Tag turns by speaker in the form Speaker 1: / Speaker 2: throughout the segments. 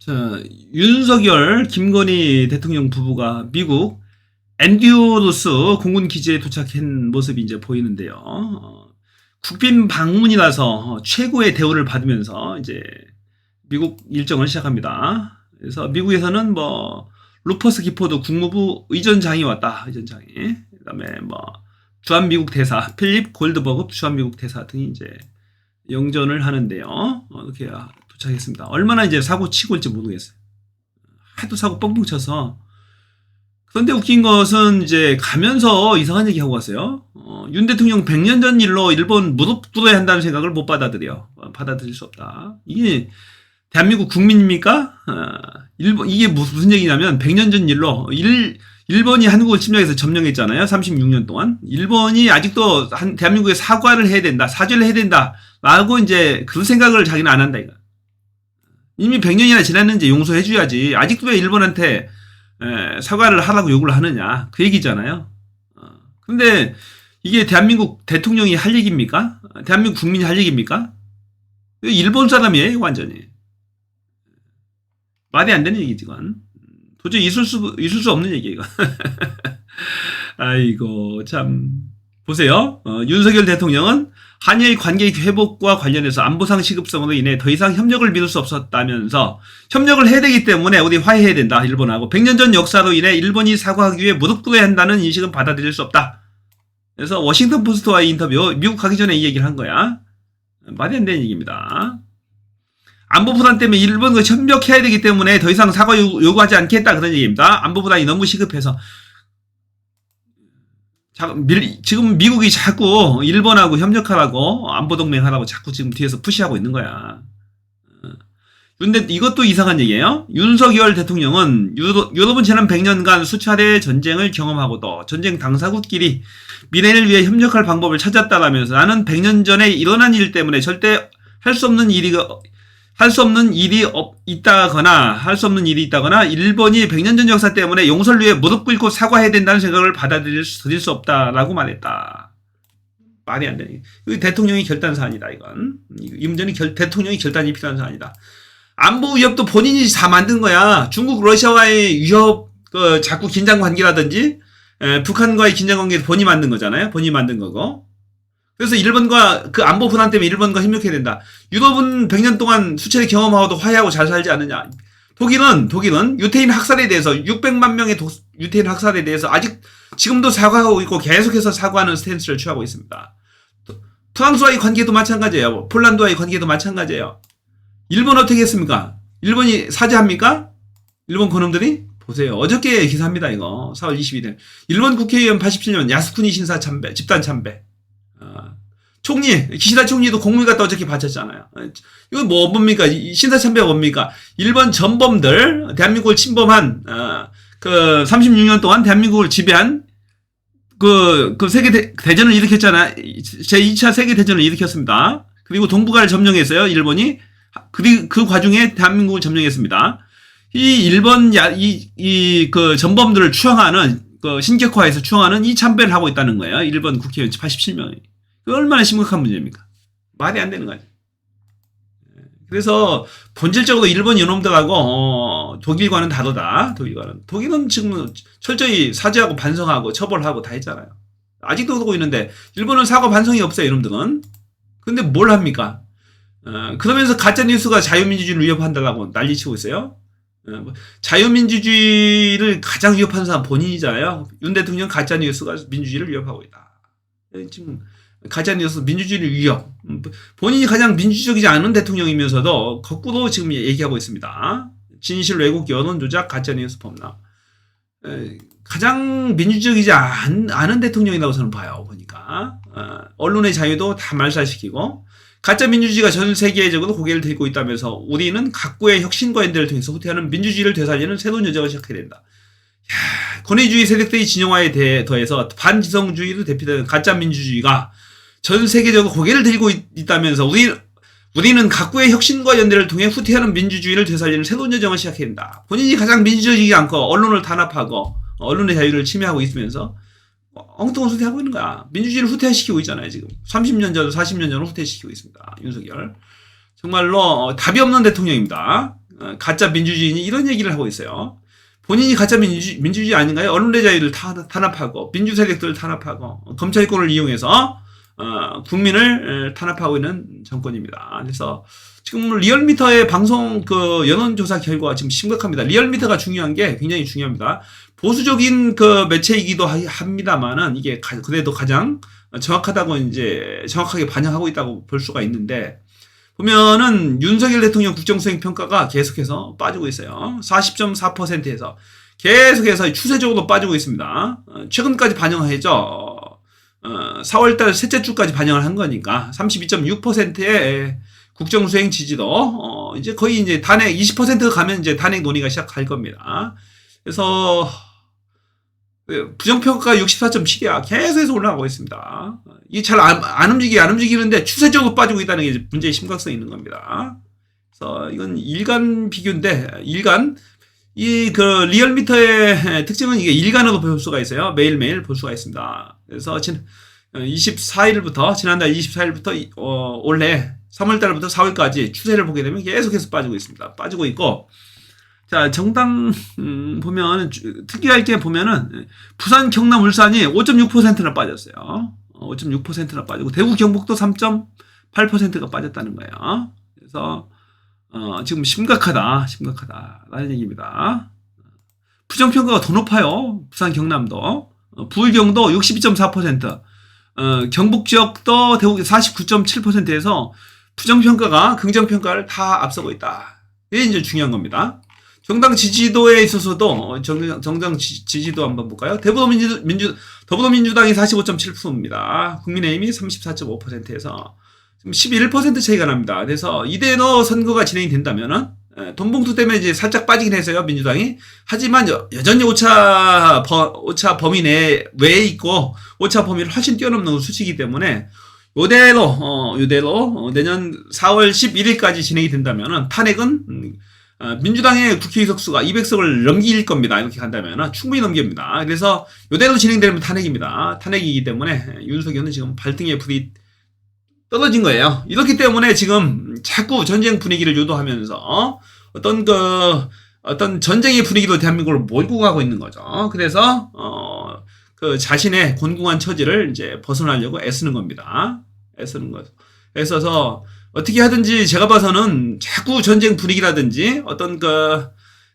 Speaker 1: 자, 윤석열, 김건희 대통령 부부가 미국 앤드루스 공군 기지에 도착한 모습이 이제 보이는데요. 국빈 방문이라서 최고의 대우를 받으면서 이제 미국 일정을 시작합니다. 그래서 미국에서는 루퍼스 기포드 국무부 의전장이 왔다. 의전장이. 그다음에 주한미국 대사 필립 골드버그 주한미국 대사 등이 이제 영전을 하는데요. 이렇게 도착했습니다. 얼마나 이제 사고 치고 올지 모르겠어요. 하도 사고 뻥뻥 쳐서. 그런데 웃긴 것은 이제 가면서 이상한 얘기 하고 갔어요. 윤 대통령 100년 전 일로 일본 무릎 꿇어야 한다는 생각을 못 받아들여. 받아들일 수 없다. 이게 대한민국 국민입니까? 이게 무슨 얘기냐면 100년 전 일로 일본이 한국을 침략해서 점령했잖아요. 36년 동안. 일본이 아직도 대한민국에 사과를 해야 된다. 사죄를 해야 된다. 라고 이제 그 생각을 자기는 안 한다 이거. 이미 100년이나 지났는지 용서해줘야지. 아직도 왜 일본한테 사과를 하라고 요구를 하느냐. 그 얘기잖아요. 근데 이게 대한민국 대통령이 할 얘기입니까? 대한민국 국민이 할 얘기입니까? 일본 사람이에요, 완전히. 말이 안 되는 얘기지, 이건. 도저히 있을 수 없는 얘기예요, 이건. 아이고, 참. 보세요. 윤석열 대통령은 한일 관계 회복과 관련해서 안보상 시급성으로 인해 더 이상 협력을 믿을 수 없었다면서 협력을 해야 되기 때문에 우리 화해해야 된다. 일본하고 100년 전 역사로 인해 일본이 사과하기 위해 무릎 꿇어야 한다는 인식은 받아들일 수 없다. 그래서 워싱턴 포스트와의 인터뷰 미국 가기 전에 이 얘기를 한 거야. 말이 안 되는 얘기입니다. 안보 부담 때문에 일본과 협력해야 되기 때문에 더 이상 사과 요구하지 않겠다. 그런 얘기입니다. 안보 부담이 너무 시급해서. 지금 미국이 자꾸 일본하고 협력하라고 안보동맹 하라고 자꾸 지금 뒤에서 푸시하고 있는 거야. 근데 이것도 이상한 얘기예요. 윤석열 대통령은 유럽은 지난 100년간 수차례 전쟁을 경험하고도 전쟁 당사국끼리 미래를 위해 협력할 방법을 찾았다라면서 나는 100년 전에 일어난 일 때문에 절대 할 수 없는 일이 있다거나 일본이 100년 전 역사 때문에 용서를 위해 무릎 꿇고 사과해야 된다는 생각을 받아들일 수 없다라고 말했다. 말이 안 되네. 이거 대통령이 결단 사안이다, 이건. 이 문제는 대통령이 결단이 필요한 사안이다. 안보 위협도 본인이 다 만든 거야. 중국, 러시아와의 위협, 자꾸 긴장 관계라든지, 북한과의 긴장 관계도 본인이 만든 거잖아요. 본인이 만든 거고. 그래서 일본과 그 안보 불안 때문에 일본과 협력해야 된다. 유럽은 100년 동안 수차례 경험하고도 화해하고 잘 살지 않느냐. 독일은 유태인 학살에 대해서 600만 명의 유태인 학살에 대해서 아직 지금도 사과하고 있고 계속해서 사과하는 스탠스를 취하고 있습니다. 프랑스와의 관계도 마찬가지예요. 폴란드와의 관계도 마찬가지예요. 일본 어떻게 했습니까? 일본이 사죄합니까? 일본 그놈들이? 보세요. 어저께 기사입니다, 이거. 4월 21일. 일본 국회의원 87년 야스쿠니 신사 참배, 집단 참배. 기시다 총리도 공물 갖다 어저께 바쳤잖아요. 이건 뭡니까? 신사 참배가 뭡니까? 일본 전범들, 대한민국을 침범한, 36년 동안 대한민국을 지배한, 세계대전을 일으켰잖아요. 제2차 세계대전을 일으켰습니다. 그리고 동북아를 점령했어요, 일본이. 그리고 그 과중에 대한민국을 점령했습니다. 이 일본, 전범들을 추앙하는, 신격화해서 추앙하는 이 참배를 하고 있다는 거예요. 일본 국회의원 87명이. 그 얼마나 심각한 문제입니까? 말이 안 되는 거죠. 그래서 본질적으로 일본 이놈들하고 독일과는 다르다. 독일은 지금 철저히 사죄하고 반성하고 처벌하고 다 했잖아요. 아직도 그러고 있는데 일본은 사과 반성이 없어요. 이놈들은. 근데 뭘 합니까? 그러면서 가짜뉴스가 자유민주주의를 위협한다고 난리치고 있어요. 자유민주주의를 가장 위협하는 사람 본인이잖아요. 윤 대통령 가짜뉴스가 민주주의를 위협하고 있다. 지금 가짜뉴스 민주주의를 위협. 본인이 가장 민주적이지 않은 대통령이면서도 거꾸로 지금 얘기하고 있습니다. 진실 왜곡 여론 조작 가짜뉴스 범람. 가장 민주적이지 않은 대통령이라고 저는 봐요. 보니까 언론의 자유도 다 말살시키고 가짜 민주주의가 전 세계적으로 고개를 들고 있다면서 우리는 각국의 혁신과 연대를 통해서 후퇴하는 민주주의를 되살리는 새로운 여정을 시작해야 된다. 권위주의 세력들의 진영화에 더해서 반지성주의로 대표되는 가짜 민주주의가 전 세계적으로 고개를 들고 있다면서 우리는 각국의 혁신과 연대를 통해 후퇴하는 민주주의를 되살리는 새로운 여정을 시작해야 된다. 본인이 가장 민주적이지 않고 언론을 탄압하고 언론의 자유를 침해하고 있으면서 엉뚱한 소리 하고 있는 거야. 민주주의를 후퇴시키고 있잖아요. 지금 30년 전, 40년 전으로 후퇴시키고 있습니다. 윤석열. 정말로 답이 없는 대통령입니다. 가짜 민주주의니 이런 얘기를 하고 있어요. 본인이 가짜 민주주의 아닌가요? 언론의 자유를 탄압하고 민주 세력들을 탄압하고 검찰권을 이용해서 국민을 탄압하고 있는 정권입니다. 그래서 지금 리얼미터의 방송 그 여론조사 결과가 지금 심각합니다. 리얼미터가 중요한 게 굉장히 중요합니다. 보수적인 그 매체이기도 합니다만은 이게 그래도 가장 정확하다고 이제 정확하게 반영하고 있다고 볼 수가 있는데 보면은 윤석열 대통령 국정수행 평가가 계속해서 빠지고 있어요. 40.4%에서 계속해서 추세적으로 빠지고 있습니다. 최근까지 반영해죠. 4월달 셋째 주까지 반영을 한 거니까 32.6%의 국정수행 지지도 이제 거의 이제 단핵 20% 가면 이제 단핵 논의가 시작할 겁니다. 그래서 부정평가가 64.7이야. 계속해서 올라가고 있습니다. 이게 잘 안 움직이는데 추세적으로 빠지고 있다는 게 문제의 심각성이 있는 겁니다. 그래서 이건 일간 비교인데, 이 그 리얼미터의 특징은 이게 일간으로 볼 수가 있어요. 매일매일 볼 수가 있습니다. 그래서 24일부터, 지난달 24일부터, 올해 3월달부터 4월까지 추세를 보게 되면 계속해서 빠지고 있습니다. 빠지고 있고, 자, 정당, 보면, 특이할 게 보면은, 부산, 경남, 울산이 5.6%나 빠졌어요. 5.6%나 빠지고, 대구, 경북도 3.8%가 빠졌다는 거예요. 그래서, 지금 심각하다라는 얘기입니다. 부정평가가 더 높아요. 부산, 경남도. 부울경도 62.4%, 경북 지역도 대구 49.7%에서 부정평가가 긍정평가를 다 앞서고 있다. 이게 이제 중요한 겁니다. 정당 지지도에 있어서도 정당 지지도 한번 볼까요? 더불어민주당이 45.7%입니다. 국민의힘이 34.5%에서 지금 11% 차이가 납니다. 그래서 이대로 선거가 진행이 된다면은 돈봉투 때문에 이제 살짝 빠지긴 했어요, 민주당이. 하지만 여전히 오차 범위 외에 있고 오차 범위를 훨씬 뛰어넘는 수치이기 때문에 요대로 내년 4월 11일까지 진행이 된다면은 탄핵은 민주당의 국회의석수가 200석을 넘길 겁니다. 이렇게 간다면 충분히 넘깁니다. 그래서 이대로 진행되면 탄핵입니다. 탄핵이기 때문에 윤석열은 지금 발등에 불이 떨어진 거예요. 이렇기 때문에 지금 자꾸 전쟁 분위기를 유도하면서 어떤 전쟁의 분위기로 대한민국을 몰고 가고 있는 거죠. 그래서 그 자신의 곤궁한 처지를 이제 벗어나려고 애쓰는 겁니다. 애써서 어떻게 하든지 제가 봐서는 자꾸 전쟁 분위기라든지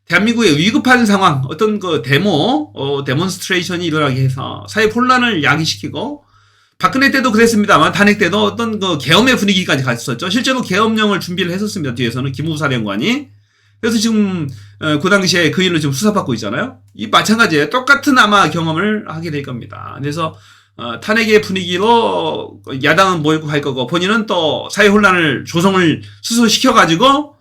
Speaker 1: 대한민국의 위급한 상황, 데몬스트레이션이 일어나게 해서 사회 혼란을 야기시키고 박근혜 때도 그랬습니다만 탄핵 때도 계엄의 분위기까지 갔었죠. 실제로 계엄령을 준비를 했었습니다. 뒤에서는 김우수 사령관이. 그래서 지금 그 당시에 그 일로 지금 수사받고 있잖아요. 이 마찬가지예요. 똑같은 아마 경험을 하게 될 겁니다. 그래서 탄핵의 분위기로 야당은 몰고 갈 거고 본인은 또 사회 혼란을 조성을 스스로 시켜가지고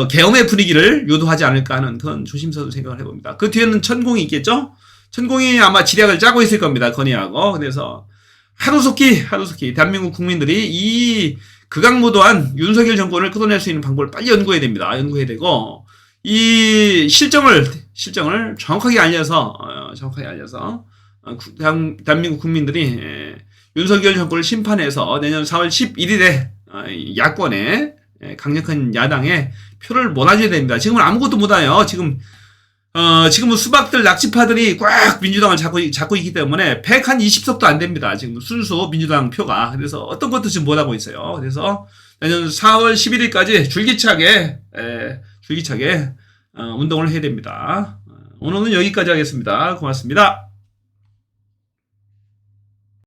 Speaker 1: 계엄의 분위기를 유도하지 않을까 하는 그런 조심스러운 생각을 해봅니다. 그 뒤에는 천공이 있겠죠? 천공이 아마 지략을 짜고 있을 겁니다. 건의하고. 그래서 하루속히 대한민국 국민들이 이 극악무도한 윤석열 정권을 끌어낼 수 있는 방법을 빨리 연구해야 됩니다. 연구해야 되고 이 실정을 정확하게 알려서 대한민국 국민들이 윤석열 정권을 심판해서 내년 4월 11일에 야권에 강력한 야당에 표를 몰아줘야 됩니다. 지금은 아무것도 못해요. 지금은 수박들, 낙지파들이 꽉 민주당을 잡고 있기 때문에 120석도 안 됩니다. 지금 순수 민주당 표가. 그래서 어떤 것도 지금 못하고 있어요. 그래서 내년 4월 11일까지 줄기차게 운동을 해야 됩니다. 오늘은 여기까지 하겠습니다. 고맙습니다.